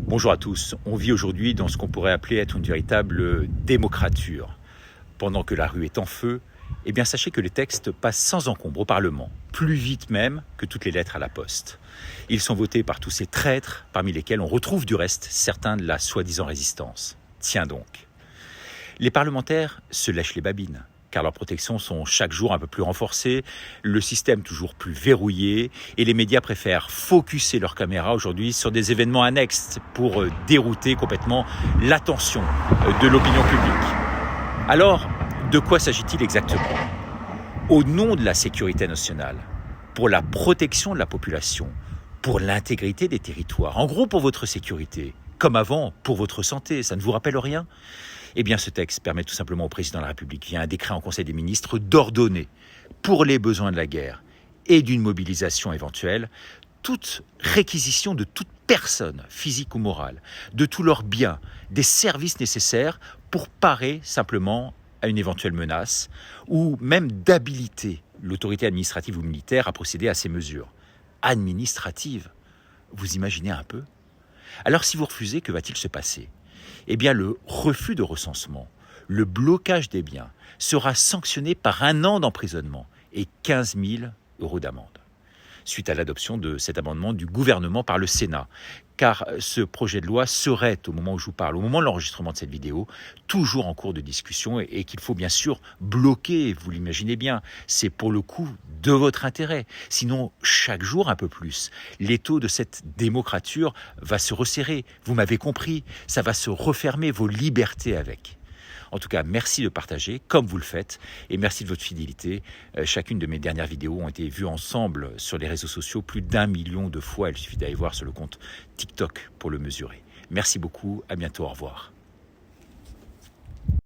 Bonjour à tous. On vit aujourd'hui dans ce qu'on pourrait appeler être une véritable démocrature. Pendant que la rue est en feu, eh bien sachez que les textes passent sans encombre au Parlement, plus vite même que toutes les lettres à la poste. Ils sont votés par tous ces traîtres, parmi lesquels on retrouve du reste certains de la soi-disant résistance. Tiens donc. Les parlementaires se lèchent les babines, car leurs protections sont chaque jour un peu plus renforcées, le système toujours plus verrouillé, et les médias préfèrent focuser leurs caméras aujourd'hui sur des événements annexes pour dérouter complètement l'attention de l'opinion publique. Alors, de quoi s'agit-il exactement ? Au nom de la sécurité nationale, pour la protection de la population, pour l'intégrité des territoires, en gros pour votre sécurité, comme avant, pour votre santé, ça ne vous rappelle rien ? Eh bien, ce texte permet tout simplement au président de la République, via un décret en Conseil des ministres, d'ordonner, pour les besoins de la guerre et d'une mobilisation éventuelle, toute réquisition de toute personne, physique ou morale, de tous leurs biens, des services nécessaires pour parer simplement à une éventuelle menace, ou même d'habiliter l'autorité administrative ou militaire à procéder à ces mesures. Administratives, vous imaginez un peu ? Alors si vous refusez, que va-t-il se passer ? Eh bien, le refus de recensement, le blocage des biens, sera sanctionné par 1 an d'emprisonnement et 15 000 € d'amende. Suite à l'adoption de cet amendement du gouvernement par le Sénat, car ce projet de loi serait, au moment où je vous parle, au moment de l'enregistrement de cette vidéo, toujours en cours de discussion et qu'il faut bien sûr bloquer, vous l'imaginez bien, c'est pour le coup de votre intérêt. Sinon, chaque jour un peu plus, l'étau de cette démocrature va se resserrer. Vous m'avez compris, ça va se refermer, vos libertés avec. En tout cas, merci de partager, comme vous le faites, et merci de votre fidélité. Chacune de mes dernières vidéos ont été vues ensemble sur les réseaux sociaux plus d'1 million de fois. Il suffit d'aller voir sur le compte TikTok pour le mesurer. Merci beaucoup, à bientôt, au revoir.